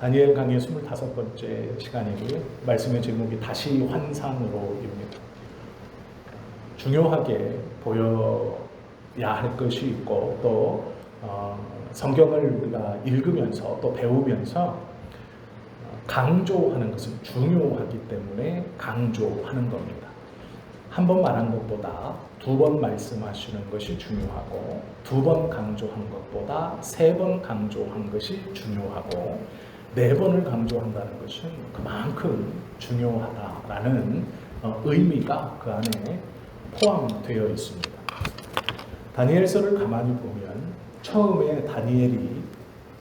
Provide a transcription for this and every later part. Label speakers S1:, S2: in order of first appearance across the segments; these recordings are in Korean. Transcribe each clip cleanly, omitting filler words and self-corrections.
S1: 다니엘 강의 25번째 시간이고요. 말씀의 제목이 다시 환상으로입니다. 중요하게 보여야 할 것이 있고 또 성경을 우리가 읽으면서 또 배우면서 강조하는 것은 중요하기 때문에 강조하는 겁니다. 한 번 말한 것보다 두 번 말씀하시는 것이 중요하고 두 번 강조한 것보다 세 번 강조한 것이 중요하고 네 번을 강조한다는 것은 그만큼 중요하다라는 의미가 그 안에 포함되어 있습니다. 다니엘서를 가만히 보면 처음에 다니엘이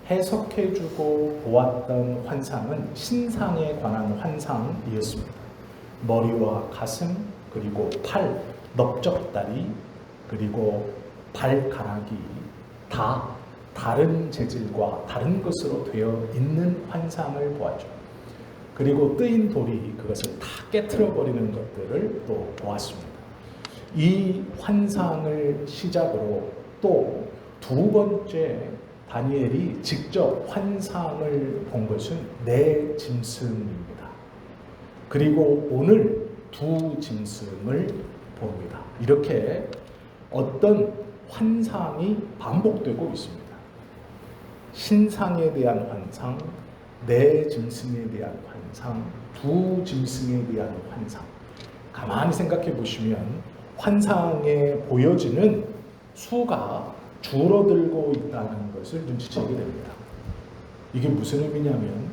S1: 해석해주고 보았던 환상은 신상에 관한 환상이었습니다. 머리와 가슴, 그리고 팔, 넓적다리, 그리고 발가락이 다 다른 재질과 다른 것으로 되어 있는 환상을 보았죠. 그리고 뜨인 돌이 그것을 다 깨트려버리는 것들을 또 보았습니다. 이 환상을 시작으로 또 두 번째 다니엘이 직접 환상을 본 것은 네 짐승입니다. 그리고 오늘 두 짐승을 봅니다. 이렇게 어떤 환상이 반복되고 있습니다. 신상에 대한 환상, 네 짐승에 대한 환상, 두 짐승에 대한 환상. 가만히 생각해 보시면 환상에 보여지는 수가 줄어들고 있다는 것을 눈치채게 됩니다. 이게 무슨 의미냐면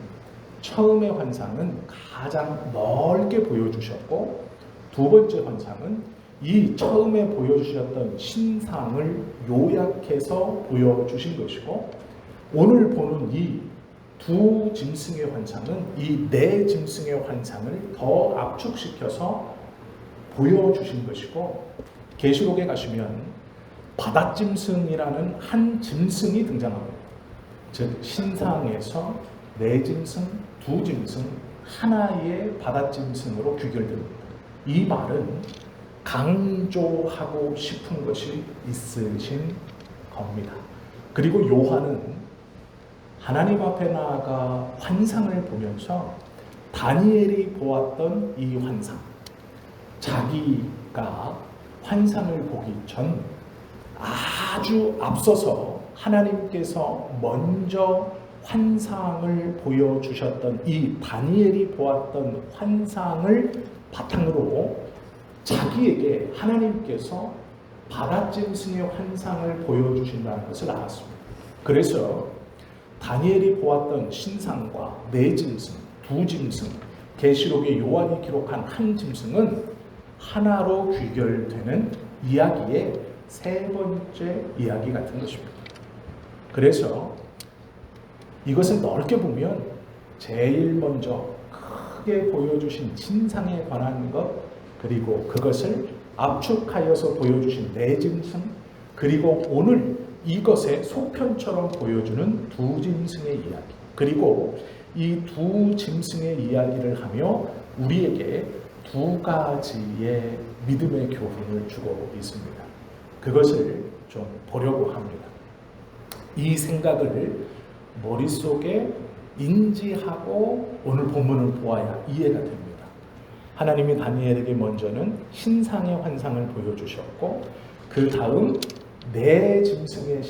S1: 처음의 환상은 가장 넓게 보여주셨고 두 번째 환상은 이 처음에 보여주셨던 신상을 요약해서 보여주신 것이고 오늘 보는 이 두 짐승의 환상은 이 네 짐승의 환상을 더 압축시켜서 보여주신 것이고 계시록에 가시면 바닷짐승이라는 한 짐승이 등장합니다. 즉 신상에서 네 짐승, 두 짐승, 하나의 바닷짐승으로 귀결됩니다. 이 말은 강조하고 싶은 것이 있으신 겁니다. 그리고 요한은 하나님 앞에 나아가 환상을 보면서 다니엘이 보았던 이 환상, 자기가 환상을 보기 전 아주 앞서서 하나님께서 먼저 환상을 보여주셨던 이 다니엘이 보았던 환상을 바탕으로 자기에게 하나님께서 바닷짐승의 환상을 보여주신다는 것을 알았습니다. 그래서 다니엘이 보았던 신상과 네 짐승, 두 짐승, 계시록에 요한이 기록한 한 짐승은 하나로 귀결되는 이야기의 세 번째 이야기 같은 것입니다. 그래서 이것을 넓게 보면 제일 먼저 크게 보여주신 신상에 관한 것, 그리고 그것을 압축하여서 보여주신 네 짐승, 그리고 오늘 이것의 소편처럼 보여주는 두 짐승의 이야기, 그리고 이 두 짐승의 이야기를 하며 우리에게 두 가지의 믿음의 교훈을 주고 있습니다. 그것을 좀 보려고 합니다. 이 생각을 머릿속에 인지하고 오늘 본문을 보아야 이해가 됩니다. 하나님이 다니엘에게 먼저는 신상의 환상을 보여주셨고 그 다음 네 짐승의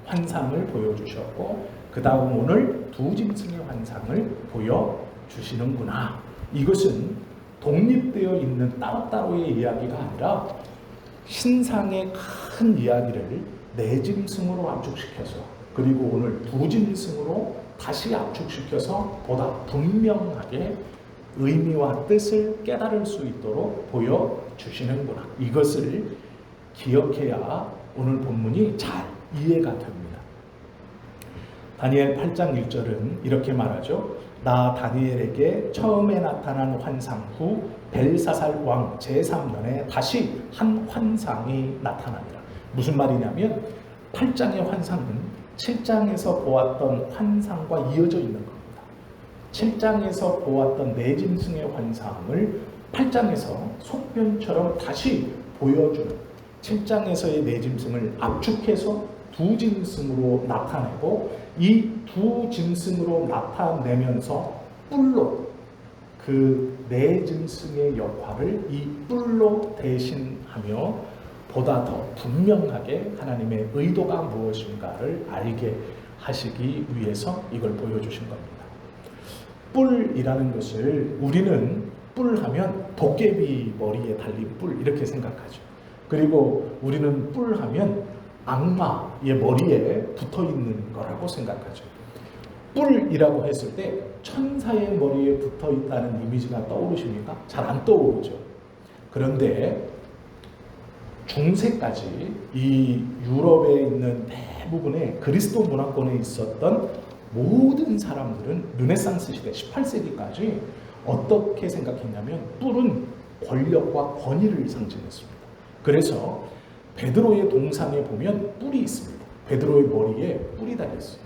S1: 환상을 보여주셨고 그 다음 오늘 두 짐승의 환상을 보여주시는구나. 이것은 독립되어 있는 따로따로의 이야기가 아니라 신상의 큰 이야기를 네 짐승으로 압축시켜서 그리고 오늘 두 짐승으로 다시 압축시켜서 보다 분명하게 의미와 뜻을 깨달을 수 있도록 보여주시는구나. 이것을 기억해야 오늘 본문이 잘 이해가 됩니다. 다니엘 8장 1절은 이렇게 말하죠. 나 다니엘에게 처음에 나타난 환상 후 벨사살 왕 제3년에 다시 한 환상이 나타납니다. 무슨 말이냐면 8장의 환상은 7장에서 보았던 환상과 이어져 있는 겁니다. 7장에서 보았던 네 짐승의 환상을 8장에서 속편처럼 다시 보여주는 7장에서의 네 짐승을 압축해서 두 짐승으로 나타내고 이 두 짐승으로 나타내면서 뿔로 그 네 짐승의 역할을 이 뿔로 대신하며 보다 더 분명하게 하나님의 의도가 무엇인가를 알게 하시기 위해서 이걸 보여주신 겁니다. 뿔이라는 것을 우리는 뿔하면 도깨비 머리에 달린 뿔 이렇게 생각하죠. 그리고 우리는 뿔하면 악마의 머리에 붙어있는 거라고 생각하죠. 뿔이라고 했을 때 천사의 머리에 붙어있다는 이미지가 떠오르십니까? 잘 안 떠오르죠. 그런데 중세까지 이 유럽에 있는 대부분의 그리스도 문화권에 있었던 모든 사람들은 르네상스 시대 18세기까지 어떻게 생각했냐면 뿔은 권력과 권위를 상징했습니다. 그래서 베드로의 동상에 보면 뿔이 있습니다. 베드로의 머리에 뿔이 달렸어요.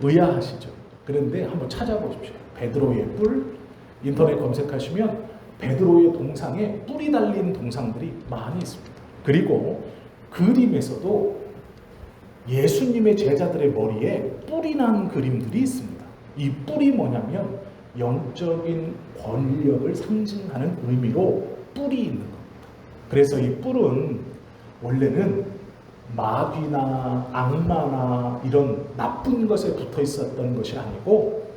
S1: 의아하시죠? 그런데 한번 찾아보십시오. 베드로의 뿔, 인터넷 검색하시면 베드로의 동상에 뿔이 달린 동상들이 많이 있습니다. 그리고 그림에서도 예수님의 제자들의 머리에 뿔이 난 그림들이 있습니다. 이 뿔이 뭐냐면 영적인 권력을 상징하는 의미로 뿔이 있는 겁니다. 그래서 이 뿔은 원래는 마귀나 악마나 이런 나쁜 것에 붙어 있었던 것이 아니고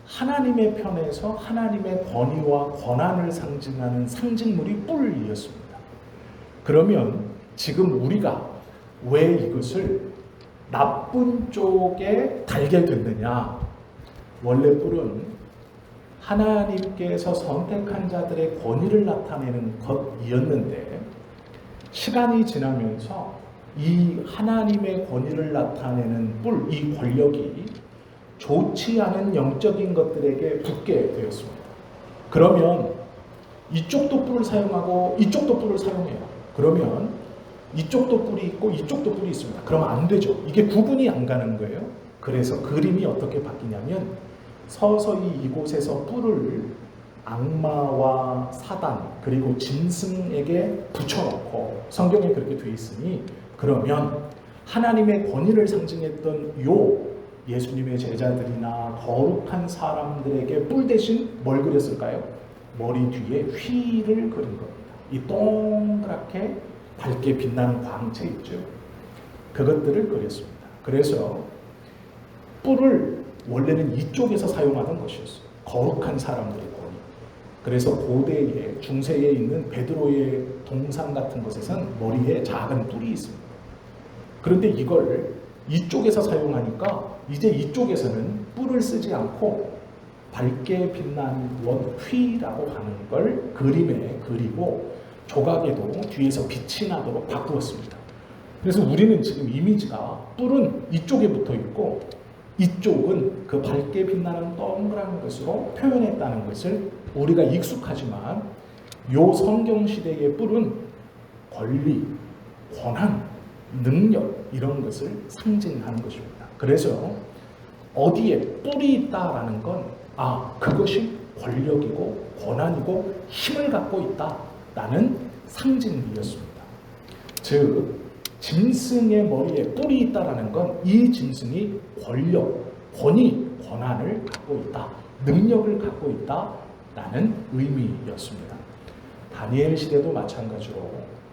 S1: 하나님의 편에서 하나님의 권위와 권한을 상징하는 상징물이 뿔이었습니다. 그러면 지금 우리가 왜 이것을 나쁜 쪽에 달게 됐느냐? 원래 뿔은 하나님께서 선택한 자들의 권위를 나타내는 것이었는데 시간이 지나면서 이 하나님의 권위를 나타내는 뿔, 이 권력이 좋지 않은 영적인 것들에게 붙게 되었습니다. 그러면 이쪽도 뿔을 사용하고 이쪽도 뿔을 사용해요. 그러면 이쪽도 뿔이 있고 이쪽도 뿔이 있습니다. 그러면 안 되죠. 이게 구분이 안 가는 거예요. 그래서 그림이 어떻게 바뀌냐면 서서히 이곳에서 뿔을 악마와 사단 그리고 짐승에게 붙여놓고 성경에 그렇게 돼 있으니 그러면 하나님의 권위를 상징했던 요 예수님의 제자들이나 거룩한 사람들에게 뿔 대신 뭘 그렸을까요? 머리 뒤에 휘를 그린 겁니다. 이 동그랗게 밝게 빛나는 광채 있죠. 그것들을 그렸습니다. 그래서 뿔을 원래는 이쪽에서 사용하던 것이었어요. 거룩한 사람들의 권위. 그래서 고대에 중세에 있는 베드로의 동상 같은 것에선 머리에 작은 뿔이 있습니다. 그런데 이걸 이쪽에서 사용하니까 이제 이쪽에서는 뿔을 쓰지 않고 밝게 빛난 휘라고 하는 걸 그림에 그리고 조각에도 뒤에서 빛이 나도록 바꾸었습니다. 그래서 우리는 지금 이미지가 뿔은 이쪽에 붙어 있고 이쪽은 그 밝게 빛나는 동그란 것으로 표현했다는 것을 우리가 익숙하지만 요 성경 시대의 뿔은 권리, 권한, 능력 이런 것을 상징하는 것입니다. 그래서 어디에 뿔이 있다라는 건 그것이 권력이고 권한이고 힘을 갖고 있다라는 상징이었습니다. 즉 짐승의 머리에 뿔이 있다라는 건 이 짐승이 권력, 권위, 권한을 갖고 있다, 능력을 갖고 있다라는 의미였습니다. 다니엘 시대도 마찬가지로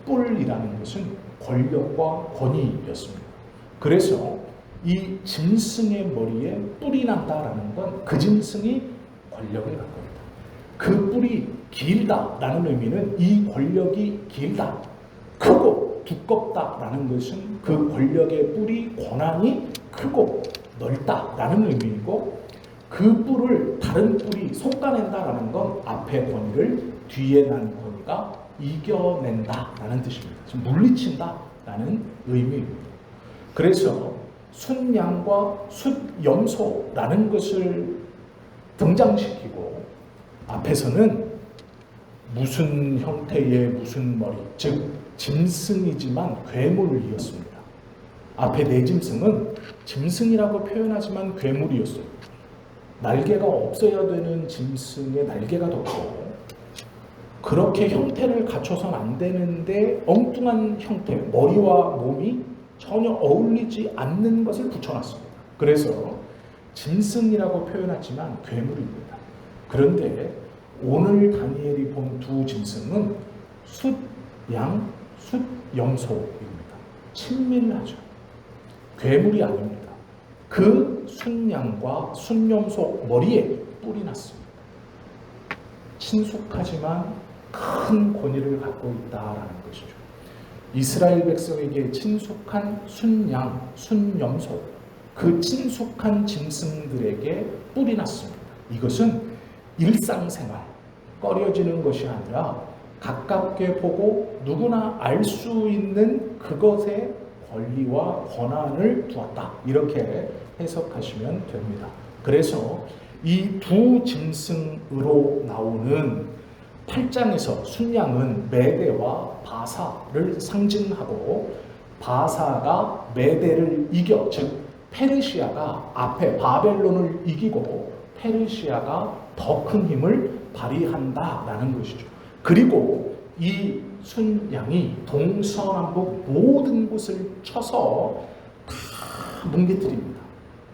S1: 뿔이라는 것은 권력과 권위였습니다. 그래서 이 짐승의 머리에 뿔이 난다라는 건 그 짐승이 권력을 갖고 있다. 그 뿔이 길다라는 의미는 이 권력이 길다, 크고 두껍다라는 것은 그 권력의 뿔이 권한이 크고 넓다라는 의미이고 그 뿔을 다른 뿔이 솎아낸다라는 건 앞에 권위를 뒤에 난 권위가 이겨낸다라는 뜻입니다. 물리친다라는 의미입니다. 그래서 숫양과 숫염소라는 것을 등장시키고 앞에서는 무슨 형태의 무슨 머리, 즉 짐승이지만 괴물이었습니다. 앞에 네 짐승은 짐승이라고 표현하지만 괴물이었어요. 날개가 없어야 되는 짐승의 날개가 돋고 그렇게 형태를 갖춰서는 안 되는데 엉뚱한 형태, 머리와 몸이 전혀 어울리지 않는 것을 붙여놨습니다. 그래서 짐승이라고 표현하지만 괴물입니다. 그런데 오늘 다니엘이 본 두 짐승은 숫양, 숫염소입니다. 친밀하죠. 괴물이 아닙니다. 그 숫양과 숫염소 머리에 뿔이 났습니다. 친숙하지만 큰 권위를 갖고 있다라는 것이죠. 이스라엘 백성에게 친숙한 숫양, 숫염소, 그 친숙한 짐승들에게 뿔이 났습니다. 이것은 일상생활, 꺼려지는 것이 아니라 가깝게 보고 누구나 알 수 있는 그것의 권리와 권한을 두었다. 이렇게 해석하시면 됩니다. 그래서 이 두 짐승으로 나오는 8장에서 숫양은 메대와 바사를 상징하고 바사가 메대를 이겨, 즉 페르시아가 앞에 바벨론을 이기고 페르시아가 더 큰 힘을 발휘한다라는 것이죠. 그리고 이 숫양이 동서남북 모든 곳을 쳐서 다 뭉개뜨립니다.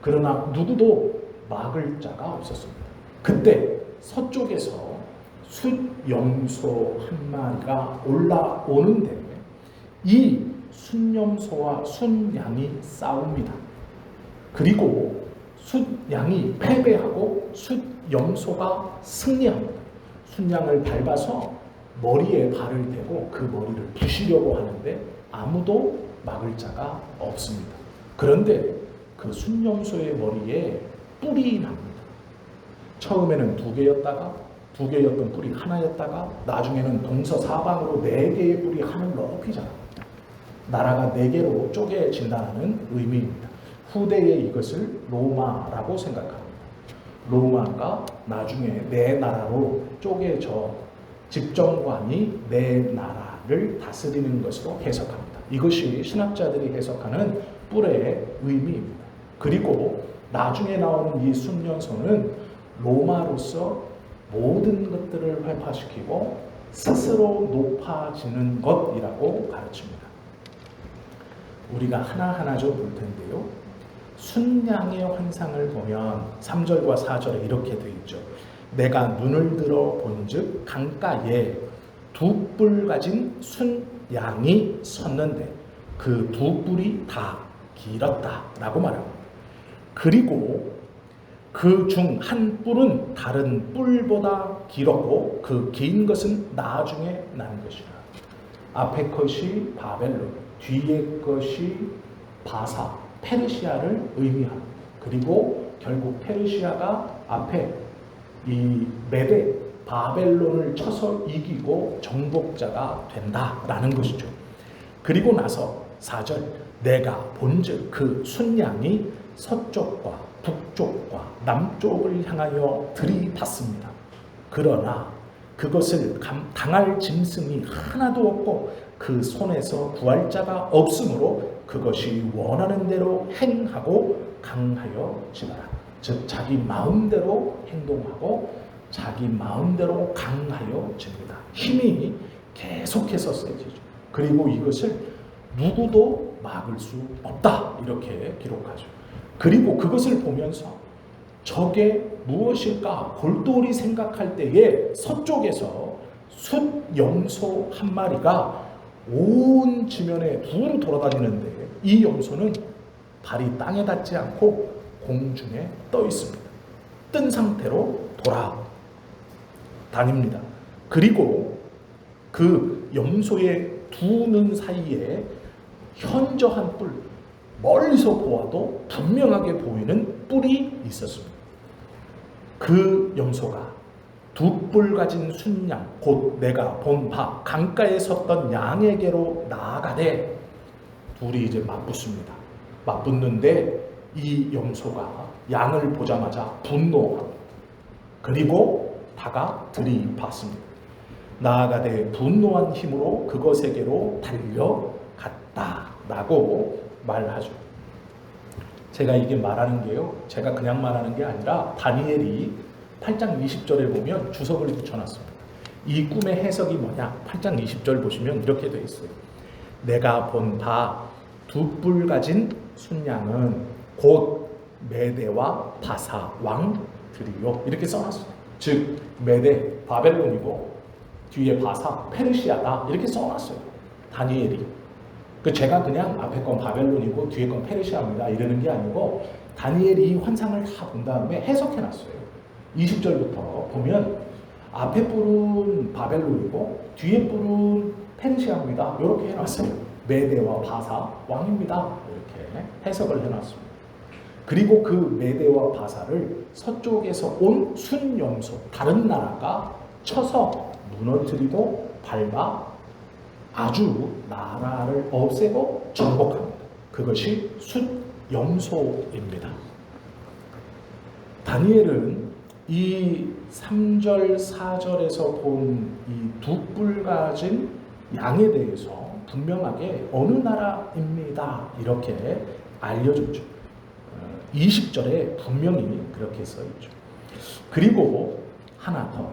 S1: 그러나 누구도 막을 자가 없었습니다. 그때 서쪽에서 숫염소 한 마리가 올라오는데 이 숫염소와 숫양이 싸웁니다. 그리고 숫양이 패배하고 숫염소가 승리합니다. 숫양을 밟아서 머리에 발을 대고 그 머리를 부시려고 하는데 아무도 막을 자가 없습니다. 그런데 그 숫염소의 머리에 뿔이 납니다. 처음에는 2개였다가 2개였던 뿔이 하나였다가 나중에는 동서사방으로 4개의 뿔이 하늘 높이 자랍니다. 나라가 4개로 쪼개진다는 의미입니다. 후대에 이것을 로마라고 생각합니다. 로마가 나중에 내 나라로 쪼개져 집정관이 내 나라를 다스리는 것으로 해석합니다. 이것이 신학자들이 해석하는 뿔의 의미입니다. 그리고 나중에 나오는 이 숫염소는 로마로서 모든 것들을 회파시키고 스스로 높아지는 것이라고 가르칩니다. 우리가 하나하나 좀 볼 텐데요. 숫양의 환상을 보면 3절과 4절에 이렇게 되어 있죠. 내가 눈을 들어 본즉 강가에 2뿔 가진 숫양이 섰는데 그 2뿔이 다 길었다라고 말합니다. 그리고 그 중 한 뿔은 다른 뿔보다 길었고 그 긴 것은 나중에 난 것이라. 앞에 것이 바벨론, 뒤에 것이 바사, 페르시아를 의미합니다. 그리고 결국 페르시아가 앞에 이 메대, 바벨론을 쳐서 이기고 정복자가 된다라는 것이죠. 그리고 나서 4절, 내가 본즉 그 숫양이 서쪽과 북쪽과 남쪽을 향하여 들이받습니다. 그러나 그것을 당할 짐승이 하나도 없고 그 손에서 구할 자가 없으므로 그것이 원하는 대로 행하고 강하여 지더라. 즉 자기 마음대로 행동하고 자기 마음대로 강하여 집니다. 힘이 계속해서 세지죠. 그리고 이것을 누구도 막을 수 없다 이렇게 기록하죠. 그리고 그것을 보면서 저게 무엇일까 골똘히 생각할 때에 서쪽에서 숫염소 한 마리가 온 지면에 두루 돌아다니는데 이 염소는 발이 땅에 닿지 않고 공중에 떠 있습니다. 뜬 상태로 돌아다닙니다. 그리고 그 염소의 두 눈 사이에 현저한 뿔, 멀리서 보아도 분명하게 보이는 뿔이 있었습니다. 그 염소가 2뿔 가진 숫양 곧 내가 본 바 강가에 섰던 양에게로 나아가되 둘이 이제 맞붙습니다. 맞붙는데 이 염소가 양을 보자마자 분노하고 그리고 다가 들이받습니다. 나아가되 분노한 힘으로 그것에게로 달려갔다라고 말하죠. 제가 이게 말하는 게요, 제가 그냥 말하는 게 아니라 다니엘이 8장 20절에 보면 주석을 붙여놨습니다. 이 꿈의 해석이 뭐냐? 8장 20절 보시면 이렇게 되어 있어요. 내가 본 바 두 뿔 가진 순양은 곧 메대와 바사 왕들이요. 이렇게 써놨어요. 즉 메대 바벨론이고 뒤에 바사 페르시아다 이렇게 써놨어요. 다니엘이. 제가 그냥 앞에 건 바벨론이고 뒤에 건 페르시아입니다 이러는 게 아니고 다니엘이 이 환상을 다 본 다음에 해석해놨어요. 20절부터 보면 앞에 뿔은 바벨론이고 뒤에 뿔은 페르시아입니다. 이렇게 해놨어요. 메대와 바사 왕입니다. 이렇게 해석을 해놨습니다. 그리고 그 메대와 바사를 서쪽에서 온 순염소 다른 나라가 쳐서 무너뜨리고 밟아 아주 나라를 없애고 정복합니다. 그것이 숫염소입니다. 다니엘은 이 3절, 4절에서 본 이 두 뿔 가진 양에 대해서 분명하게 어느 나라입니다. 이렇게 알려줬죠. 20절에 분명히 그렇게 써있죠. 그리고 하나 더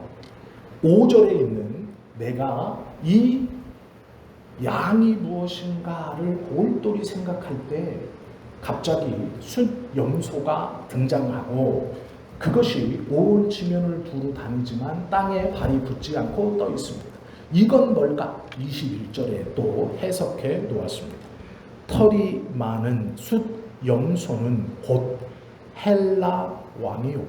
S1: 5절에 있는 내가 이 양이 무엇인가를 골똘히 생각할 때 갑자기 숫염소가 등장하고 그것이 온 지면을 두루 다니지만 땅에 발이 붙지 않고 떠 있습니다. 이건 뭘까? 21절에 또 해석해 놓았습니다. 털이 많은 숫염소는 곧 헬라 왕이요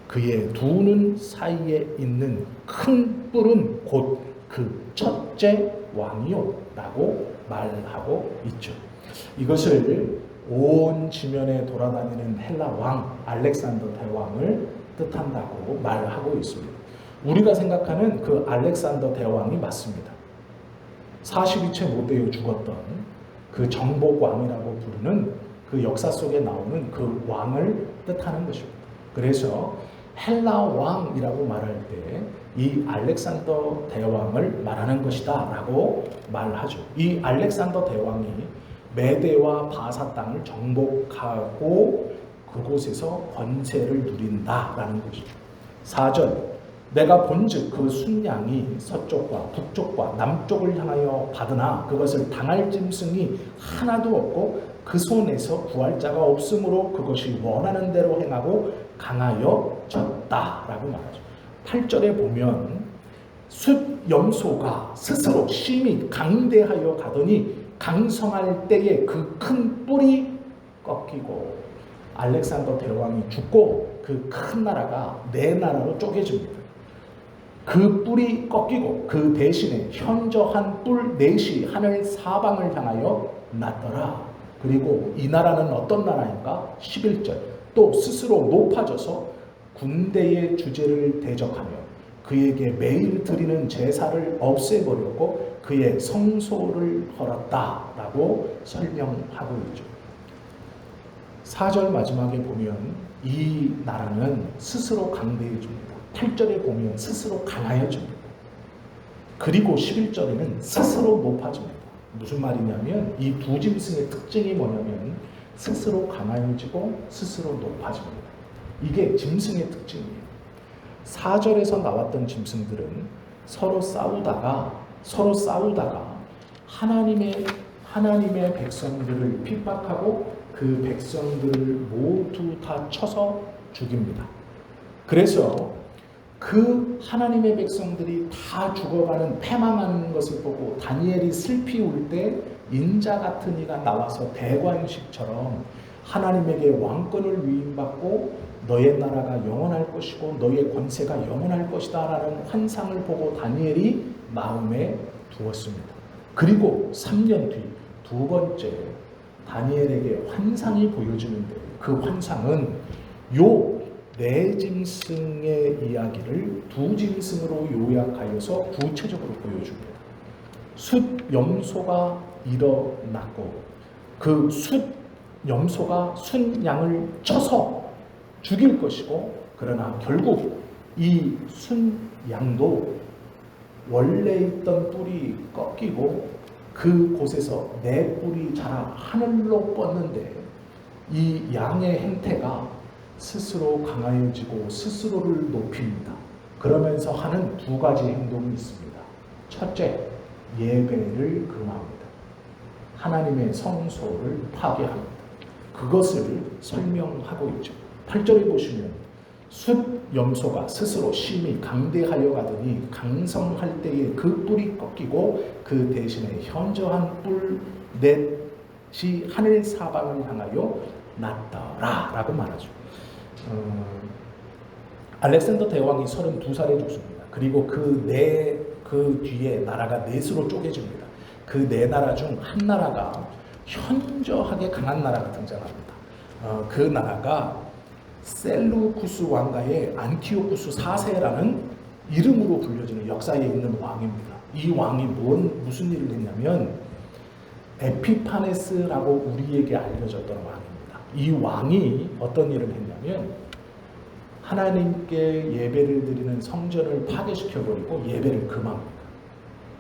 S1: 그의 두 눈 사이에 있는 큰 뿔은 곧 그 첫째 왕이요 라고 말하고 있죠. 이것을 온 지면에 돌아다니는 헬라 왕 알렉산더 대왕을 뜻한다고 말하고 있습니다. 우리가 생각하는 그 알렉산더 대왕이 맞습니다. 42채 못 되어 죽었던 그 정복왕이라고 부르는 그 역사 속에 나오는 그 왕을 뜻하는 것입니다. 그래서 헬라 왕이라고 말할 때 이 알렉산더 대왕을 말하는 것이다 라고 말하죠. 이 알렉산더 대왕이 메대와 바사 땅을 정복하고 그곳에서 권세를 누린다라는 것이죠. 4절 내가 본즉 그 순양이 서쪽과 북쪽과 남쪽을 향하여 받으나 그것을 당할 짐승이 하나도 없고 그 손에서 구할 자가 없으므로 그것이 원하는 대로 행하고 강하여 졌다라고 말하죠. 8절에 보면 숫염소가 스스로 심히 강대하여 가더니 강성할 때에 그 큰 뿔이 꺾이고 알렉산더 대왕이 죽고 그 큰 나라가 네 나라로 쪼개집니다. 그 뿔이 꺾이고 그 대신에 현저한 뿔 넷이 하늘 사방을 향하여 났더라. 그리고 이 나라는 어떤 나라인가? 11절 또 스스로 높아져서 군대의 주제를 대적하며 그에게 매일 드리는 제사를 없애버렸고 그의 성소를 헐었다라고 설명하고 있죠. 4절 마지막에 보면 이 나라는 스스로 강대해집니다. 8절에 보면 스스로 강하여집니다. 그리고 11절에는 스스로 높아집니다. 무슨 말이냐면 이 두 짐승의 특징이 뭐냐면 스스로 강하여지고 스스로 높아집니다. 이게 짐승의 특징이에요. 4절에서 나왔던 짐승들은 서로 싸우다가 하나님의 백성들을 핍박하고 그 백성들을 모두 다 쳐서 죽입니다. 그래서 그 하나님의 백성들이 다 죽어가는 패망하는 것을 보고 다니엘이 슬피 울 때 인자 같은 이가 나와서 대관식처럼 하나님에게 왕권을 위임받고 너의 나라가 영원할 것이고 너의 권세가 영원할 것이다 라는 환상을 보고 다니엘이 마음에 두었습니다. 그리고 3년 뒤 두 번째 다니엘에게 환상이 보여지는데 그 환상은 요 네 짐승의 이야기를 두 짐승으로 요약하여서 구체적으로 보여줍니다. 숫염소가 일어났고 그 숫염소가 순양을 쳐서 죽일 것이고 그러나 결국 이 순양도 원래 있던 뿔이 꺾이고 그 곳에서 네 뿔이 자라 하늘로 뻗는데 이 양의 행태가 스스로 강하여지고 스스로를 높입니다. 그러면서 하는 두 가지 행동이 있습니다. 첫째, 예배를 금합니다. 하나님의 성소를 파괴합니다. 그것을 설명하고 있죠. 8절에 보시면 숫 염소가 스스로 심히 강대하여 가더니 강성할 때에 그 뿔이 꺾이고 그 대신에 현저한 뿔 넷이 하늘 사방을 향하여 났더라 라고 말하죠. 알렉산더 대왕이 32살에 죽습니다. 그리고 그 뒤에 나라가 넷으로 쪼개집니다. 그 네 나라 중 한 나라가 현저하게 강한 나라가 등장합니다. 그 나라가 셀루쿠스 왕가의 안티오쿠스 4세라는 이름으로 불려지는 역사에 있는 왕입니다. 이 왕이 무슨 일을 했냐면 에피파네스라고 우리에게 알려졌던 왕입니다. 이 왕이 어떤 일을 했냐면 하나님께 예배를 드리는 성전을 파괴시켜버리고 예배를 금합니다.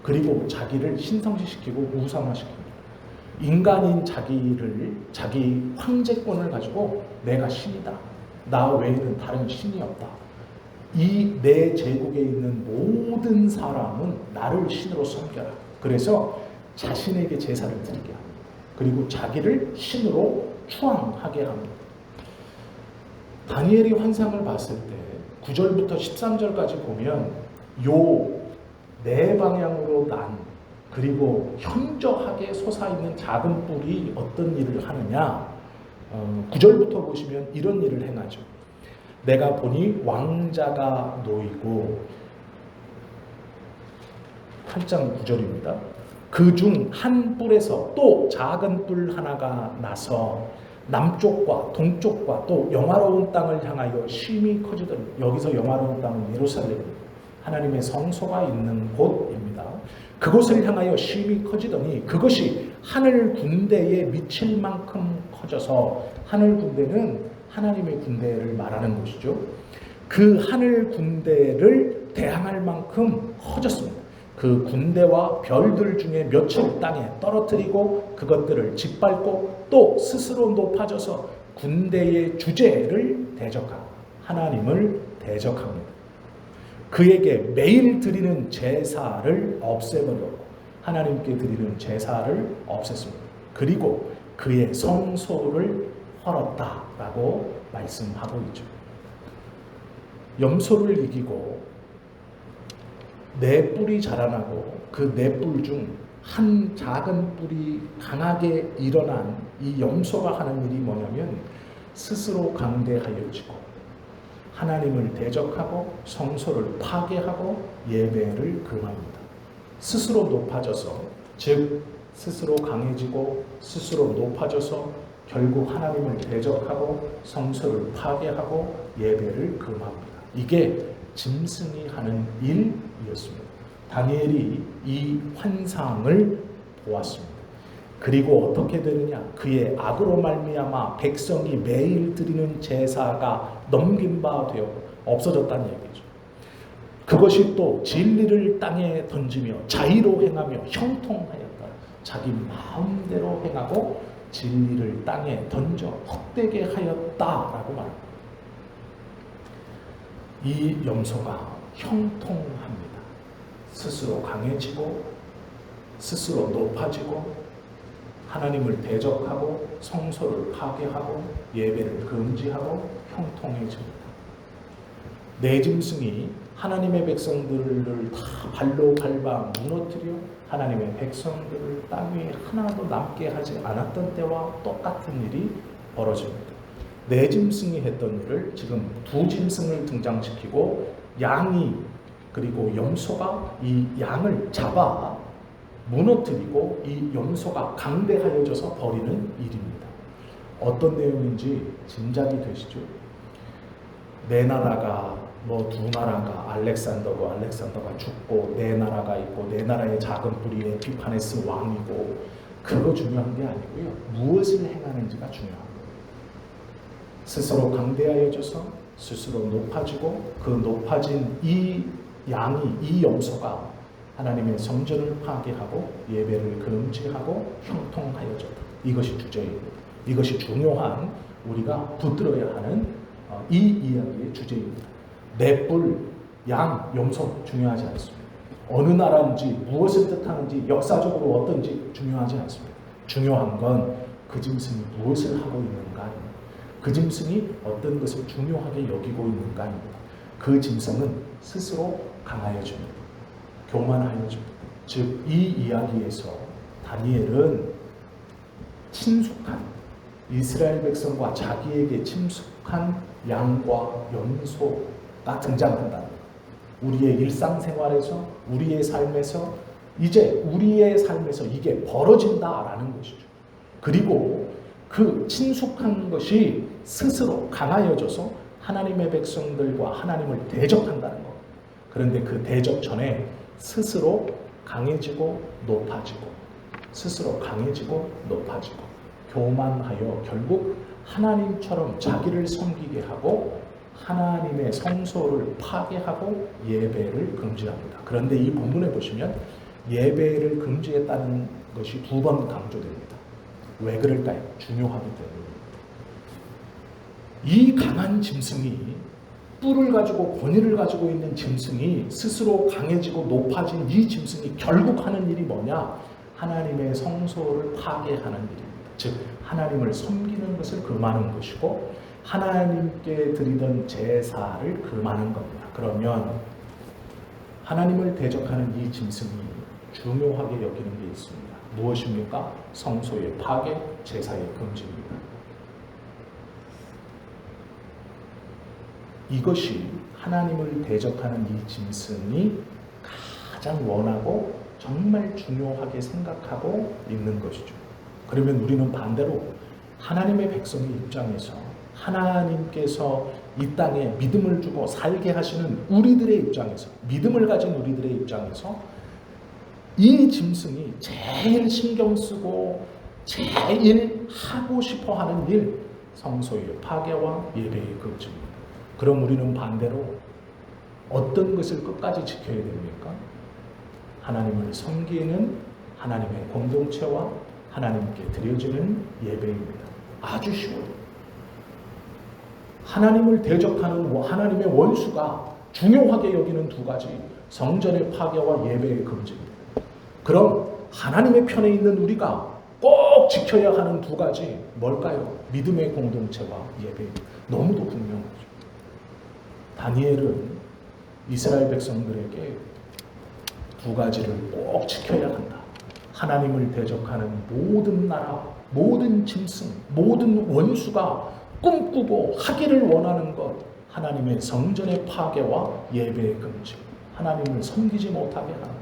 S1: 그리고 자기를 신성시시키고 우상화시킵니다. 인간인 자기 황제권을 가지고 내가 신이다. 나 외에는 다른 신이 없다. 이 내 제국에 있는 모든 사람은 나를 신으로 섬겨라. 그래서 자신에게 제사를 드리게 합니다. 그리고 자기를 신으로 추앙하게 합니다. 다니엘이 환상을 봤을 때 9절부터 13절까지 보면 요 네 방향으로 난 그리고 현저하게 솟아있는 작은 뿔이 어떤 일을 하느냐. 9절부터 보시면 이런 일을 행하죠. 내가 보니 왕자가 놓이고 8장 9절입니다. 그 중 한 뿔에서 또 작은 뿔 하나가 나서 남쪽과 동쪽과 또 영화로운 땅을 향하여 심히 커지더니 여기서 영화로운 땅은 예루살렘입니다. 하나님의 성소가 있는 곳입니다. 그곳을 향하여 심히 커지더니 그것이 하늘 군대에 미칠 만큼 커져서 하늘 군대는 하나님의 군대를 말하는 것이죠. 그 하늘 군대를 대항할 만큼 커졌습니다. 그 군대와 별들 중에 몇을 땅에 떨어뜨리고 그것들을 짓밟고 또 스스로 높아져서 군대의 주제를 대적하고 하나님을 대적합니다. 그에게 매일 드리는 제사를 없애버렸고 하나님께 드리는 제사를 없앴습니다. 그리고 그의 성소를 헐었다라고 말씀하고 있죠. 염소를 이기고 네 뿔이 자라나고 그 네 뿔 중 한 작은 뿔이 강하게 일어난 이 염소가 하는 일이 뭐냐면 스스로 강대하여지고 하나님을 대적하고 성소를 파괴하고 예배를 금합니다. 스스로 높아져서 즉 스스로 강해지고 스스로 높아져서 결국 하나님을 대적하고 성소를 파괴하고 예배를 금합니다. 이게 짐승이 하는 일이었습니다. 다니엘이 이 환상을 보았습니다. 그리고 어떻게 되느냐? 그의 악으로 말미암아 백성이 매일 드리는 제사가 넘긴 바 되어 없어졌다는 얘기죠. 그것이 또 진리를 땅에 던지며 자의로 행하며 형통하였다. 자기 마음대로 행하고 진리를 땅에 던져 헛되게 하였다라고 말합니다. 이 염소가 형통합니다. 스스로 강해지고 스스로 높아지고 하나님을 대적하고 성소를 파괴하고 예배를 금지하고 형통해집니다. 네 짐승이 하나님의 백성들을 다 발로 밟아 무너뜨려 하나님의 백성들을 땅 위에 하나도 남게 하지 않았던 때와 똑같은 일이 벌어집니다. 네 짐승이 했던 일을 지금 두 짐승을 등장시키고 양이 그리고 염소가 이 양을 잡아 무너뜨리고 이 염소가 강대하여져서 벌이는 일입니다. 어떤 내용인지 짐작이 되시죠? 네 나라가 두 나라가 알렉산더가 죽고 네 나라가 있고 네 나라의 작은 뿌리 에피파네스 왕이고 그거 중요한 게 아니고요. 무엇을 행하는지가 중요합니다. 스스로 강대하여져서 스스로 높아지고 그 높아진 이 양이 이 염소가 하나님의 성전을 파괴하고 예배를 금지하고 형통하여졌다. 이것이 주제입니다. 이것이 중요한 우리가 붙들어야 하는 이 이야기의 주제입니다. 네 뿔, 양, 염소 중요하지 않습니다. 어느 나라인지 무엇을 뜻하는지 역사적으로 어떤지 중요하지 않습니다. 중요한 건 그 짐승이 무엇을 하고 있는가, 그 짐승이 어떤 것을 중요하게 여기고 있는가입니다. 그 짐승은 스스로 강하여 줍니다. 교만하여 줍니다. 즉, 이 이야기에서 다니엘은 친숙한 이스라엘 백성과 자기에게 친숙한 양과 염소가 등장한다. 우리의 일상생활에서, 우리의 삶에서, 이제 우리의 삶에서 이게 벌어진다라는 것이죠. 그리고 그 친숙한 것이 스스로 강하여져서 하나님의 백성들과 하나님을 대적한다는 것. 그런데 그 대적 전에 스스로 강해지고 높아지고, 스스로 강해지고 높아지고, 교만하여 결국 하나님처럼 자기를 섬기게 하고 하나님의 성소를 파괴하고 예배를 금지합니다. 그런데 이 본문에 보시면 예배를 금지했다는 것이 2번 강조됩니다. 왜 그럴까요? 중요하기 때문입니다. 이 강한 짐승이, 뿔을 가지고 권위를 가지고 있는 짐승이 스스로 강해지고 높아진 이 짐승이 결국 하는 일이 뭐냐? 하나님의 성소를 파괴하는 일입니다. 즉, 하나님을 섬기는 것을 금하는 것이고 하나님께 드리던 제사를 금하는 겁니다. 그러면 하나님을 대적하는 이 짐승이 중요하게 여기는 게 있습니다. 무엇입니까? 성소의 파괴, 제사의 금지입니다. 이것이 하나님을 대적하는 이 짐승이 가장 원하고 정말 중요하게 생각하고 있는 것이죠. 그러면 우리는 반대로 하나님의 백성의 입장에서, 하나님께서 이 땅에 믿음을 주고 살게 하시는 우리들의 입장에서, 믿음을 가진 우리들의 입장에서 이 짐승이 제일 신경 쓰고 제일 하고 싶어 하는 일, 성소의 파괴와 예배의 금지입니다. 그럼 우리는 반대로 어떤 것을 끝까지 지켜야 됩니까? 하나님을 섬기는 하나님의 공동체와 하나님께 드려지는 예배입니다. 아주 쉬워요. 하나님을 대적하는 하나님의 원수가 중요하게 여기는 2가지, 성전의 파괴와 예배의 금지입니다. 그럼 하나님의 편에 있는 우리가 꼭 지켜야 하는 2가지 뭘까요? 믿음의 공동체와 예배입니다. 너무도 분명하죠. 다니엘은 이스라엘 백성들에게 2가지를 꼭 지켜야 한다. 하나님을 대적하는 모든 나라, 모든 짐승, 모든 원수가 꿈꾸고 하기를 원하는 것, 하나님의 성전의 파괴와 예배의 금지, 하나님을 섬기지 못하게 하는 것.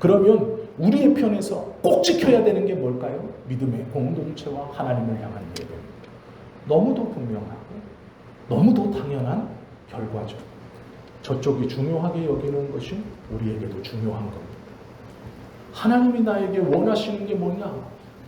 S1: 그러면 우리의 편에서 꼭 지켜야 되는 게 뭘까요? 믿음의 공동체와 하나님을 향한 예배입니다. 너무도 분명하고 너무도 당연한 결과죠. 저쪽이 중요하게 여기는 것이 우리에게도 중요한 겁니다. 하나님이 나에게 원하시는 게 뭐냐?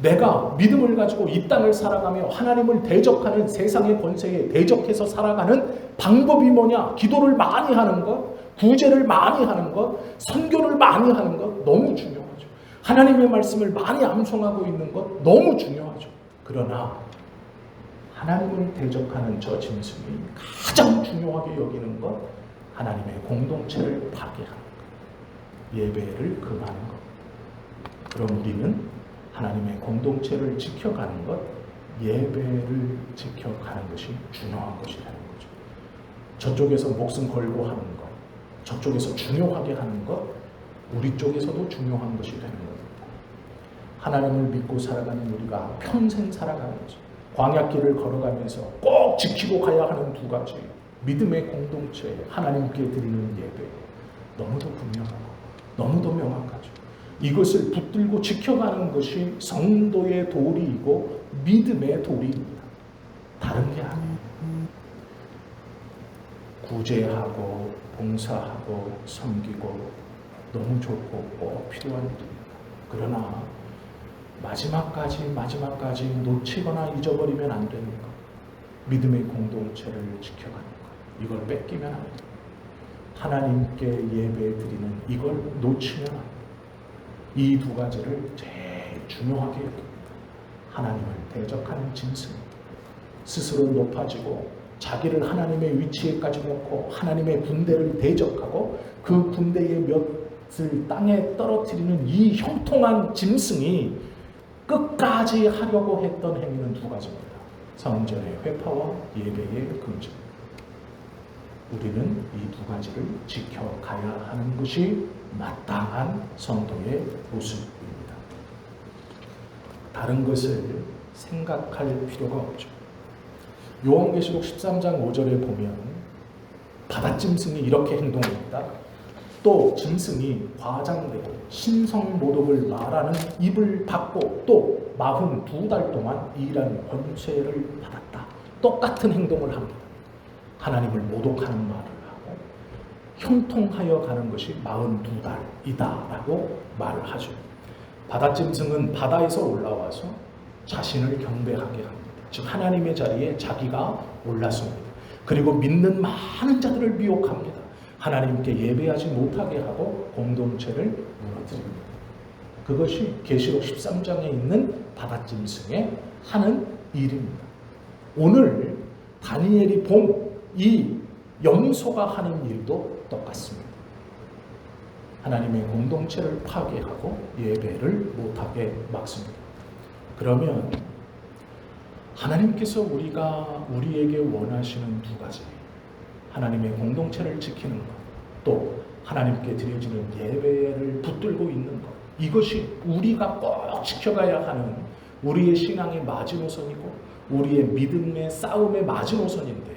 S1: 내가 믿음을 가지고 이 땅을 살아가며 하나님을 대적하는 세상의 권세에 대적해서 살아가는 방법이 뭐냐? 기도를 많이 하는 것, 구제를 많이 하는 것, 선교를 많이 하는 것 너무 중요하죠. 하나님의 말씀을 많이 암송하고 있는 것 너무 중요하죠. 그러나 하나님을 대적하는 저 짐승이 가장 중요하게 여기는 것, 하나님의 공동체를 파괴하는 것, 예배를 금하는 것. 그럼 우리는 하나님의 공동체를 지켜가는 것, 예배를 지켜가는 것이 중요한 것이라는 거죠. 저쪽에서 목숨 걸고 하는 것, 저쪽에서 중요하게 하는 것, 우리 쪽에서도 중요한 것이 되는 겁니다. 하나님을 믿고 살아가는 우리가 평생 살아가는 거죠. 광야길을 걸어가면서 꼭 지키고 가야 하는 2가지, 믿음의 공동체, 하나님께 드리는 예배, 너무도 분명하고 너무도 명확하죠. 이것을 붙들고 지켜가는 것이 성도의 도리이고 믿음의 도리입니다. 다른 게 아니에요. 구제하고 봉사하고 섬기고 너무 좋고 꼭 필요한 일입니다. 그러나 마지막까지 놓치거나 잊어버리면 안 됩니다. 믿음의 공동체를 지켜가는 것, 이걸 뺏기면 안 됩니다. 하나님께 예배 드리는 이걸 놓치면 안 됩니다. 이 2가지를 제일 중요하게 여깁니다. 하나님을 대적하는 짐승, 스스로 높아지고 자기를 하나님의 위치에까지 놓고 하나님의 군대를 대적하고 그 군대의 몇을 땅에 떨어뜨리는 이 형통한 짐승이 끝까지 하려고 했던 행위는 두 가지입니다. 성전의 회파와 예배의 금지. 우리는 이 두 가지를 지켜가야 하는 것이 마땅한 성도의 모습입니다. 다른 것을 생각할 필요가 없죠. 요한계시록 13장 5절에 보면 바다짐승이 이렇게 행동합니다. 또 짐승이 과장되고 신성모독을 말하는 입을 닫고 또 42달 동안 일하는 권세를 받았다. 똑같은 행동을 합니다. 하나님을 모독하는 말을 하고 형통하여 가는 것이 42달이다 라고 말을 하죠. 바다짐승은 바다에서 올라와서 자신을 경배하게 합니다. 즉 하나님의 자리에 자기가 올랐습니다. 그리고 믿는 많은 자들을 미혹합니다. 하나님께 예배하지 못하게 하고 공동체를 무너뜨립니다. 그것이 계시록 13장에 있는 바다짐승의 하는 일입니다. 오늘 다니엘이 본 이 염소가 하는 일도 똑같습니다. 하나님의 공동체를 파괴하고 예배를 못하게 막습니다. 그러면 하나님께서 우리에게 원하시는 두 가지, 하나님의 공동체를 지키는 것, 또 하나님께 드려지는 예배를 붙들고 있는 것, 이것이 우리가 꼭 지켜가야 하는 우리의 신앙의 마지노선이고 우리의 믿음의 싸움의 마지노선인데,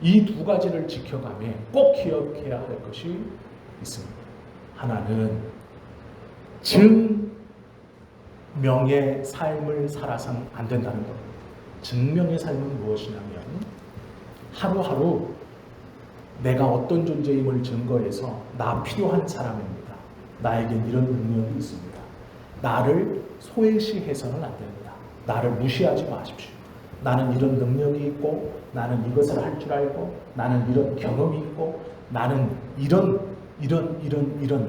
S1: 이 두 가지를 지켜가며 꼭 기억해야 할 것이 있습니다. 하나는 증명의 삶을 살아서는 안 된다는 것. 증명의 삶은 무엇이냐면 하루하루 내가 어떤 존재임을 증거해서 나 필요한 사람입니다. 나에겐 이런 능력이 있습니다. 나를 소외시해서는 안 됩니다. 나를 무시하지 마십시오. 나는 이런 능력이 있고 나는 이것을 할 줄 알고 나는 이런 경험이 있고 나는 이런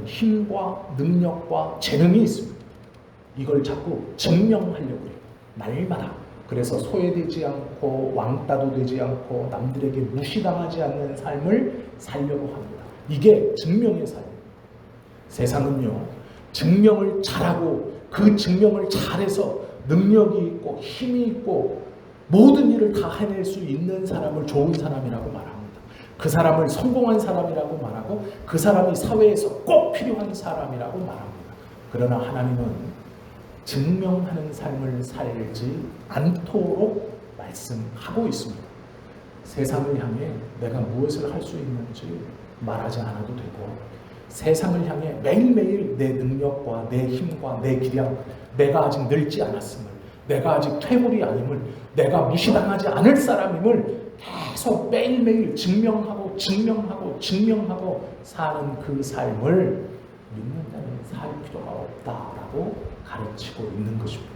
S1: 힘과 능력과 재능이 있습니다. 이걸 자꾸 증명하려고 해요. 날마다. 그래서 소외되지 않고 왕따도 되지 않고 남들에게 무시당하지 않는 삶을 살려고 합니다. 이게 증명의 삶입니다. 세상은요, 증명을 잘하고 그 증명을 잘해서 능력이 있고 힘이 있고 모든 일을 다 해낼 수 있는 사람을 좋은 사람이라고 말합니다. 그 사람을 성공한 사람이라고 말하고 그 사람이 사회에서 꼭 필요한 사람이라고 말합니다. 그러나 하나님은 증명하는 삶을 살지 않도록 말씀하고 있습니다. 세상을 향해 내가 무엇을 할 수 있는지 말하지 않아도 되고, 세상을 향해 매일매일 내 능력과 내 힘과 내 기량, 내가 아직 늙지 않았음을, 내가 아직 퇴물이 아님을, 내가 무시당하지 않을 사람임을 계속 매일매일 증명하고 사는 그 삶을 믿는 자는 살 필요가 없다라고 가르치고 있는 것입니다.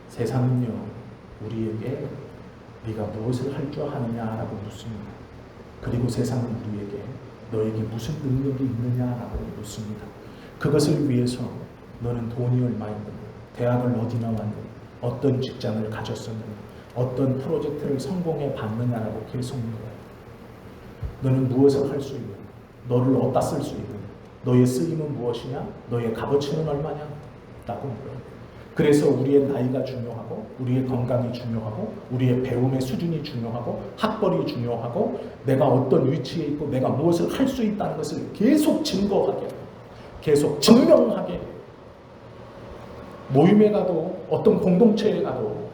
S1: 세상은요, 우리에게 네가 무엇을 할 줄 아느냐라고 묻습니다. 그리고 세상은 우리에게 너에게 무슨 능력이 있느냐라고 묻습니다. 그것을 위해서 너는 돈이 얼마 있느냐, 대학을 어디 나왔느냐, 어떤 직장을 가졌었느냐, 어떤 프로젝트를 성공해 봤느냐라고 계속 물어요. 너는 무엇을 할 수 있느냐, 너를 어디다 쓸 수 있느냐, 너의 쓰임은 무엇이냐, 너의 값어치는 얼마냐 라고 물어요. 그래서 우리의 나이가 중요하고 우리의 건강이 중요하고 우리의 배움의 수준이 중요하고 학벌이 중요하고 내가 어떤 위치에 있고 내가 무엇을 할 수 있다는 것을 계속 증거하게, 계속 증명하게, 모임에 가도 어떤 공동체에 가도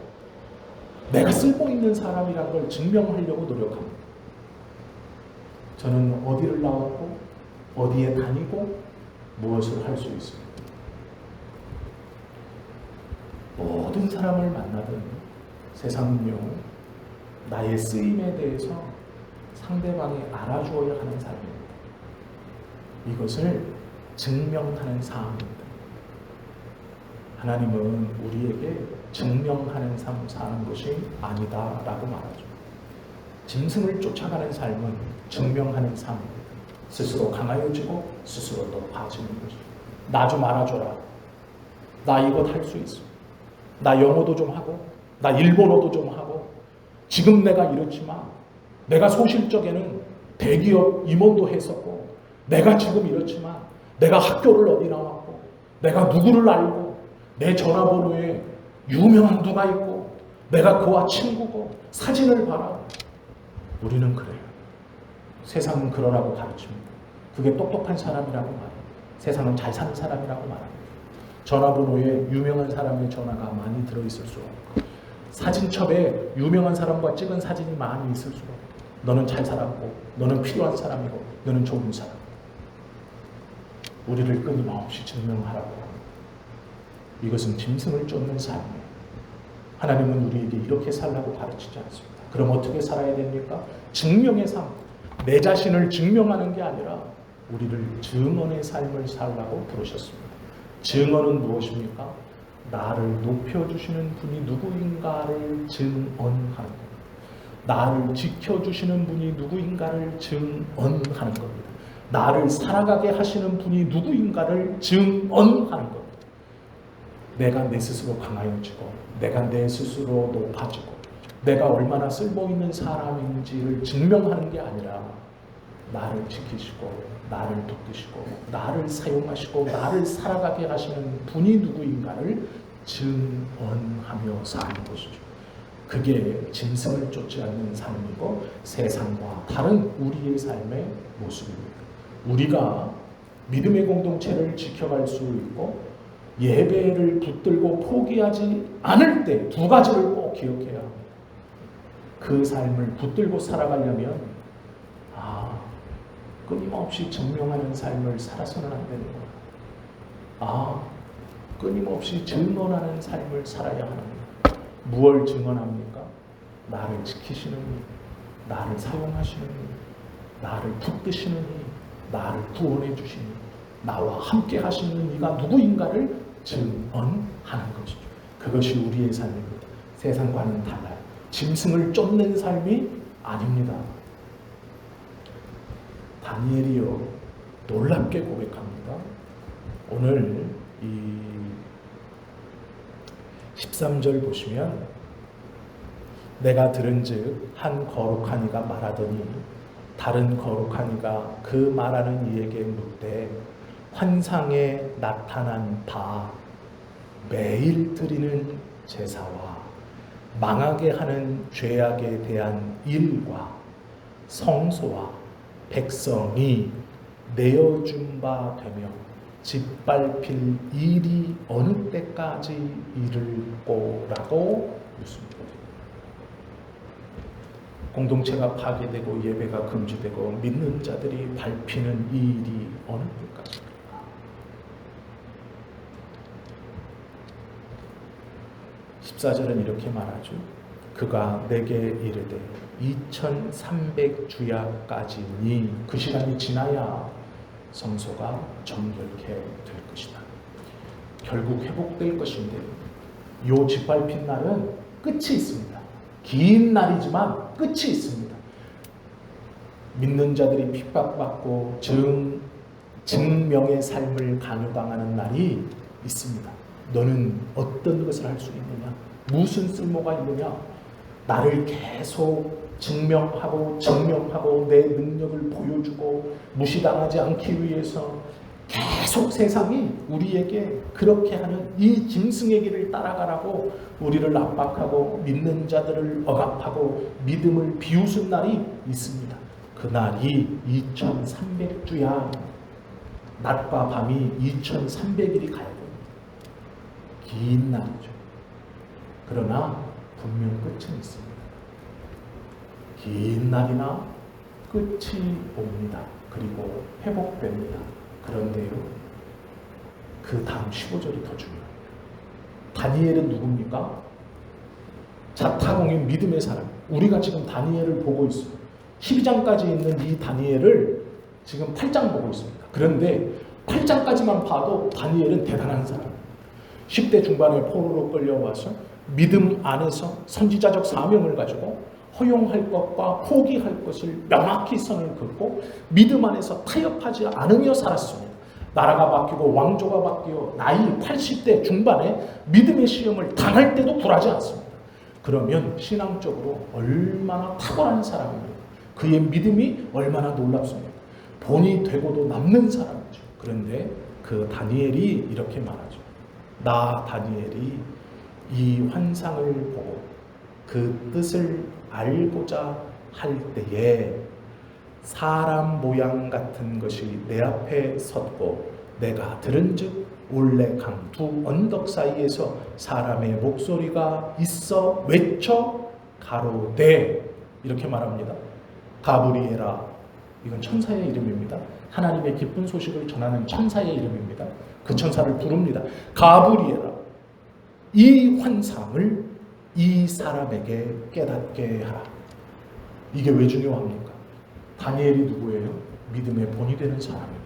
S1: 내가 쓸모 있는 사람이라는 걸 증명하려고 노력합니다. 저는 어디를 나왔고 어디에 다니고 무엇을 할 수 있습니다. 모든 사람을 만나든 세상은요, 나의 쓰임에 대해서 상대방이 알아주어야 하는 삶입니다. 이것을 증명하는 삶입니다. 하나님은 우리에게 증명하는 삶 사는 것이 아니다라고 말하죠. 짐승을 쫓아가는 삶은 증명하는 삶입니다. 스스로 강하여지고 스스로 높아지는 것입니다. 나 좀 알아줘라. 나 이것 할 수 있어. 나 영어도 좀 하고 나 일본어도 좀 하고 지금 내가 이렇지만 내가 소실적에는 대기업 임원도 했었고 내가 지금 이렇지만 내가 학교를 어디 나왔고 내가 누구를 알고 내 전화번호에 유명한 누가 있고 내가 그와 친구고 사진을 봐라. 우리는 그래요. 세상은 그러라고 가르칩니다. 그게 똑똑한 사람이라고 말해요. 세상은 잘 사는 사람이라고 말합니다. 전화번호에 유명한 사람의 전화가 많이 들어있을수록, 사진첩에 유명한 사람과 찍은 사진이 많이 있을수록 너는 잘 살았고, 너는 필요한 사람이고, 너는 좋은 사람. 우리를 끊임없이 증명하라고 합니다. 이것은 짐승을 쫓는 삶이에요. 하나님은 우리에게 이렇게 살라고 가르치지 않습니다. 그럼 어떻게 살아야 됩니까? 증명의 삶. 내 자신을 증명하는 게 아니라 우리를 증언의 삶을 살라고 부르셨습니다. 증언은 무엇입니까? 나를 높여주시는 분이 누구인가를 증언하는 겁니다. 나를 지켜주시는 분이 누구인가를 증언하는 겁니다. 나를 살아가게 하시는 분이 누구인가를 증언하는 겁니다. 내가 내 스스로 강하여지고, 내가 내 스스로 높아지고, 내가 얼마나 쓸모있는 사람인지를 증명하는 게 아니라 나를 지키시고, 나를 돕으시고, 나를 사용하시고, 나를 살아가게 하시는 분이 누구인가를 증언하며 사는 것이죠. 그게 짐승을 쫓지 않는 삶이고 세상과 다른 우리의 삶의 모습입니다. 우리가 믿음의 공동체를 지켜갈 수 있고 예배를 붙들고 포기하지 않을 때 두 가지를 꼭 기억해야 합니다. 그 삶을 붙들고 살아가려면 끊임없이 증명하는 삶을 살아서는 안 되는 거야. 끊임없이 증언하는 삶을 살아야 하는 거야. 무엇을 증언합니까? 나를 지키시는 이, 나를 사용하시는 이, 나를 붙드시는 이, 나를 구원해 주시는 이, 나와 함께 하시는 이가 누구인가를 증언하는 것이죠. 그것이 우리의 삶입니다. 세상과는 달라요. 짐승을 쫓는 삶이 아닙니다. 다니엘이요, 놀랍게 고백합니다. 오늘 이 13절 보시면, 내가 들은즉 한 거룩한 이가 말하더니 다른 거룩한 이가 그 말하는 이에게 묻되, 환상에 나타난 바 매일 드리는 제사와 망하게 하는 죄악에 대한 일과 성소와 백성이 내어준 바 되며 짓밟힐 일이 어느 때까지 이를 거라고 묻습니다. 공동체가 파괴되고 예배가 금지되고 믿는 자들이 밟히는 이 일이 어느 때까지? 14절은 이렇게 말하죠. 그가 내게 이르되 2300주야까지니 그 시간이 지나야 성소가 정결케 될 것이다. 결국 회복될 것인데 요 짓밟힌 날은 끝이 있습니다. 긴 날이지만 끝이 있습니다. 믿는 자들이 핍박받고 증명의 삶을 강요당하는 날이 있습니다. 너는 어떤 것을 할 수 있느냐? 무슨 쓸모가 있느냐? 나를 계속 증명하고 내 능력을 보여주고 무시당하지 않기 위해서 계속 세상이 우리에게 그렇게 하는 이 짐승의 길을 따라가라고 우리를 압박하고 믿는 자들을 억압하고 믿음을 비웃은 날이 있습니다. 그 날이 2300주야. 낮과 밤이 2300일이 가야 됩니다. 긴 날이죠. 그러나 분명 끝은 있습니다. 긴 날이나 끝이 옵니다. 그리고 회복됩니다. 그런데요, 그 다음 15절이 더 중요합니다. 다니엘은 누굽니까? 자타공인 믿음의 사람. 우리가 지금 다니엘을 보고 있습니다. 12장까지 있는 이 다니엘을 지금 8장 보고 있습니다. 그런데 8장까지만 봐도 다니엘은 대단한 사람. 10대 중반에 포로로 끌려와서 믿음 안에서 선지자적 사명을 가지고 허용할 것과 포기할 것을 명확히 선을 긋고 믿음 안에서 타협하지 않으며 살았습니다. 나라가 바뀌고 왕조가 바뀌어 나이 80대 중반에 믿음의 시험을 당할 때도 굴하지 않습니다. 그러면 신앙적으로 얼마나 탁월한 사람입니까? 그의 믿음이 얼마나 놀랍습니까? 본이 되고도 남는 사람이죠. 그런데 그 다니엘이 이렇게 말하죠. 나 다니엘이 이 환상을 보고 그 뜻을 알고자 할 때에 사람 모양 같은 것이 내 앞에 섰고 내가 들은즉 올레강 두 언덕 사이에서 사람의 목소리가 있어 외쳐 가로되, 이렇게 말합니다. 가브리엘아, 이건 천사의 이름입니다. 하나님의 기쁜 소식을 전하는 천사의 이름입니다. 그 천사를 부릅니다. 가브리엘아, 이 환상을 이 사람에게 깨닫게 하라. 이게 왜 중요합니까? 다니엘이 누구예요? 믿음의 본이 되는 사람입니다.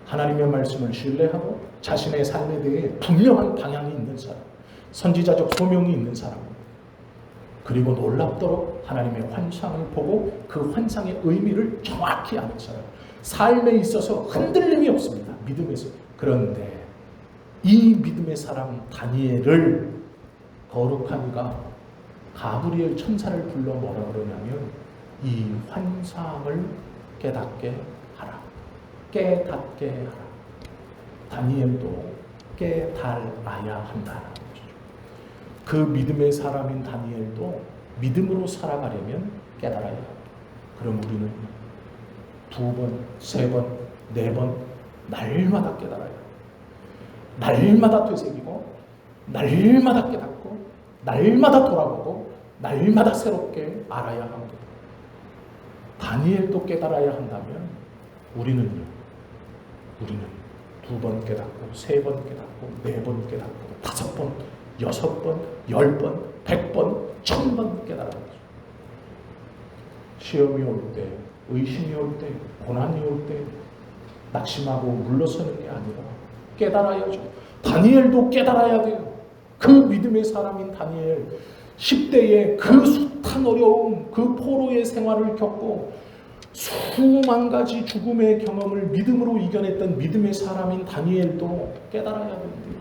S1: 하나님의 말씀을 신뢰하고 자신의 삶에 대해 분명한 방향이 있는 사람, 선지자적 소명이 있는 사람입니다. 그리고 놀랍도록 하나님의 환상을 보고 그 환상의 의미를 정확히 아는 사람, 삶에 있어서 흔들림이 없습니다. 믿음에서. 그런데 이 믿음의 사람 다니엘을 거룩한 이가 가브리엘 천사를 불러 뭐라 그러냐면 이 환상을 깨닫게 하라. 깨닫게 하라. 다니엘도 깨달아야 한다는 거죠. 그 믿음의 사람인 다니엘도 믿음으로 살아가려면 깨달아야 합니다. 그럼 우리는 2번, 3번, 4번 날마다 깨달아야 합니다. 날마다 되새기고 날마다 깨닫고 날마다 돌아보고 날마다 새롭게 알아야 합니다. 다니엘도 깨달아야 한다면 우리는 2번 깨닫고 3번 깨닫고 4번 깨닫고 5번, 6번, 10번, 100번, 1000번 깨달아야 하죠. 시험이 올 때, 의심이 올 때, 고난이 올 때 낙심하고 물러서는 게 아니라 깨달아야죠. 다니엘도 깨달아야 돼요. 그 믿음의 사람인 다니엘, 10대에 그 숱한 어려움, 그 포로의 생활을 겪고 수만 가지 죽음의 경험을 믿음으로 이겨냈던 믿음의 사람인 다니엘도 깨달아야 된대요.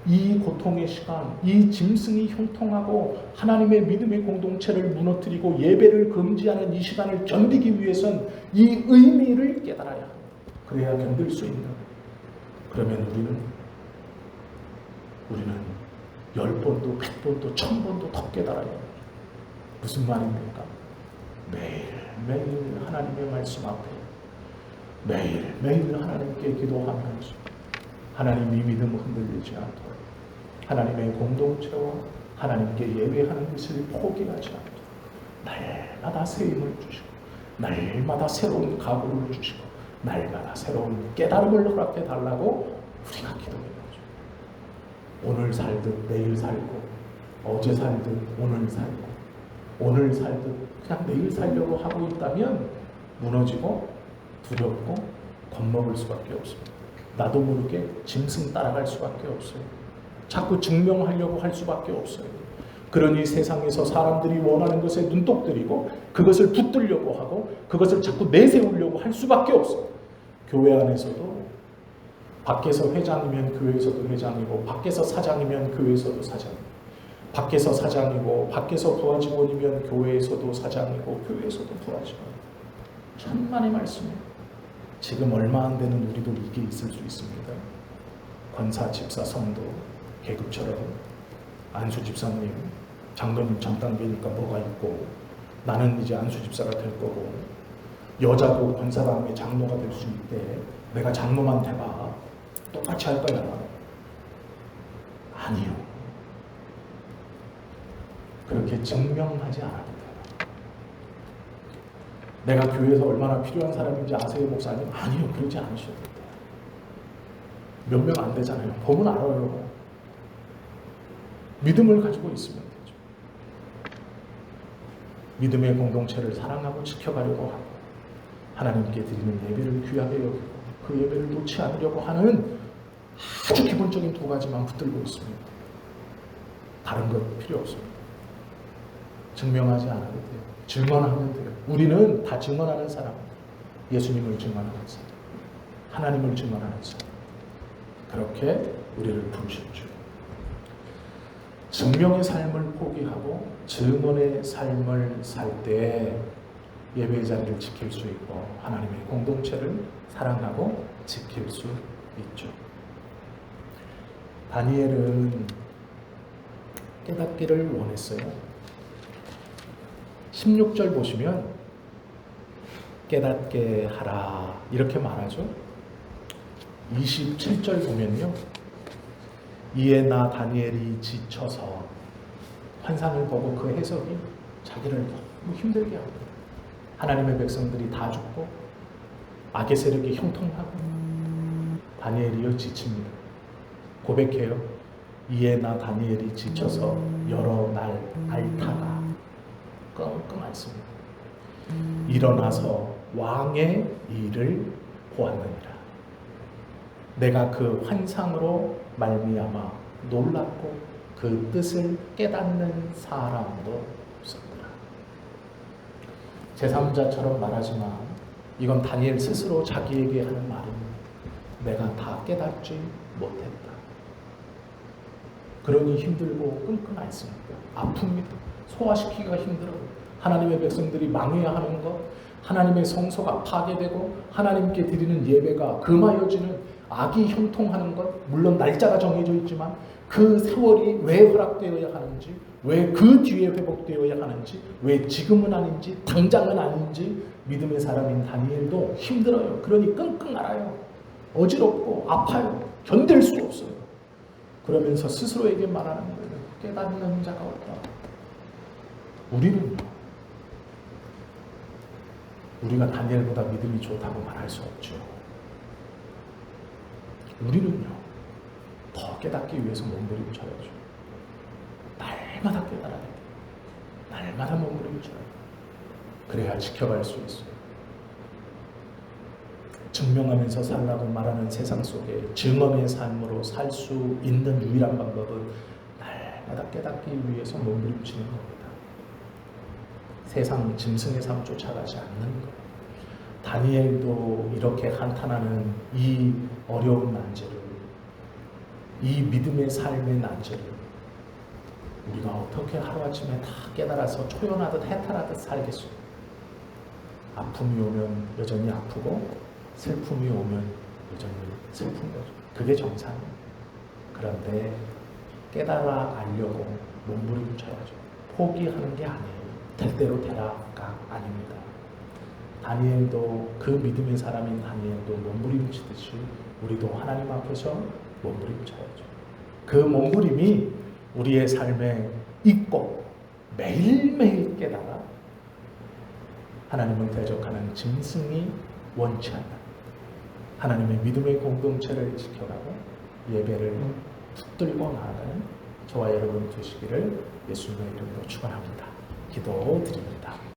S1: 이 고통의 시간, 이 짐승이 형통하고 하나님의 믿음의 공동체를 무너뜨리고 예배를 금지하는 이 시간을 견디기 위해선 이 의미를 깨달아야 합니다. 그래야 견딜 수 있는. 그러면 우리는 10번도 100번도 1000번도 더 깨달아야 합니다. 무슨 말입니까? 매일매일 하나님의 말씀 앞에 매일매일 하나님께 기도하면서 하나님이 믿음 흔들리지 않도록 하나님의 공동체와 하나님께 예배하는 것을 포기하지 않도록 날마다 새 힘을 주시고 날마다 새로운 각오를 주시고 날마다 새로운 깨달음을 허락해 달라고 우리가 기도해야죠. 오늘 살듯 내일 살고 어제 살듯 오늘 살고 오늘 살듯 그냥 내일 살려고 하고 있다면 무너지고 두렵고 겁먹을 수밖에 없습니다. 나도 모르게 짐승 따라갈 수밖에 없어요. 자꾸 증명하려고 할 수밖에 없어요. 그러니 세상에서 사람들이 원하는 것에 눈독 들이고 그것을 붙들려고 하고 그것을 자꾸 내세우려고 할 수밖에 없어요. 교회 안에서도 밖에서 회장이면 교회에서도 회장이고 밖에서 사장이면 교회에서도 사장이고 밖에서 사장이고 밖에서 부하 직원이면 교회에서도 사장이고 교회에서도 부하 직원. 천만의 말씀이에요. 지금 얼마 안 되는 우리도 이게 있을 수 있습니다. 권사, 집사, 성도 계급처럼 안수 집사님, 장로님 전 단계니까 뭐가 있고 나는 이제 안수 집사가 될 거고 여자도 권사 다음에 장로가 될 수 있대. 내가 장로만 돼봐. 똑같이 할 거야. 아니요. 그렇게 증명하지 않아도 돼요. 내가 교회에서 얼마나 필요한 사람인지 아세요, 목사님? 아니요, 그러지 않으셔도 돼요. 몇 명 안 되잖아요. 보면 알아요. 믿음을 가지고 있으면 되죠. 믿음의 공동체를 사랑하고 지켜가려고 하고 하나님께 드리는 예배를 귀하게 여기고 그 예배를 놓지 않으려고 하는 아주 기본적인 2가지만 붙들고 있습니다. 다른 것 필요 없습니다. 증명하지 않아도 돼요. 증언하면 돼요. 우리는 다 증언하는 사람입니다. 예수님을 증언하는 사람, 하나님을 증언하는 사람. 그렇게 우리를 부르셨죠. 증명의 삶을 포기하고 증언의 삶을 살 때 예배의 자리를 지킬 수 있고 하나님의 공동체를 사랑하고 지킬 수 있죠. 다니엘은 깨닫기를 원했어요. 16절 보시면 깨닫게 하라 이렇게 말하죠. 27절 보면요. 이에 나 다니엘이 지쳐서 환상을 보고 그 해석이 자기를 너무 힘들게 하고 하나님의 백성들이 다 죽고 악의 세력이 형통하고 다니엘이요 지칩니다. 고백해요. 이에 나 다니엘이 지쳐서 여러 날 앓다가 끙끙 앓습니다. 일어나서 왕의 일을 보았느니라. 내가 그 환상으로 말미암아 놀랐고 그 뜻을 깨닫는 사람도 없었더라. 제3자처럼 말하지만 이건 다니엘 스스로 자기에게 하는 말입니다. 내가 다 깨닫지 못했다. 그러니 힘들고 끙끙 앓습니다. 아픕니다. 소화시키기가 힘들어요. 하나님의 백성들이 망해야 하는 것, 하나님의 성소가 파괴되고 하나님께 드리는 예배가 금하여지는 악이 형통하는 것, 물론 날짜가 정해져 있지만 그 세월이 왜 허락되어야 하는지, 왜 그 뒤에 회복되어야 하는지, 왜 지금은 아닌지, 당장은 아닌지 믿음의 사람인 다니엘도 힘들어요. 그러니 끙끙 앓아요. 어지럽고 아파요. 견딜 수 없어요. 그러면서 스스로에게 말하는 거예요. 깨닫는 자가 없다. 우리는요. 우리가 다니엘보다 믿음이 좋다고 말할 수 없죠. 우리는요. 더 깨닫기 위해서 몸부림쳐야죠. 날마다 깨달아야 돼요. 날마다 몸부림쳐야 돼요. 그래야 지켜갈 수 있어요. 증명하면서 살라고 말하는 세상 속에 증언의 삶으로 살 수 있는 유일한 방법은 날마다 깨닫기 위해서 몸부림치는 겁니다. 세상 짐승의 삶 쫓아가지 않는 것. 다니엘도 이렇게 한탄하는 이 어려운 난제를, 이 믿음의 삶의 난제를 우리가 어떻게 하루아침에 다 깨달아서 초연하듯 해탈하듯 살겠어요? 아픔이 오면 여전히 아프고 슬픔이 오면 여전히 슬픈 거죠. 그게 정상이에요. 그런데 깨달아 알려고 몸부림쳐야죠. 포기하는 게 아니에요. 될 대로 되라가 아닙니다. 다니엘도 그 믿음의 사람인 다니엘도 몸부림치듯이 우리도 하나님 앞에서 몸부림쳐야죠. 그 몸부림이 우리의 삶에 있고 매일매일 깨달아 하나님을 대적하는 짐승이 원치 않는 하나님의 믿음의 공동체를 지켜가고 예배를 붙들고 나아가는 저와 여러분 되시기를 예수님의 이름으로 축원합니다. 기도드립니다.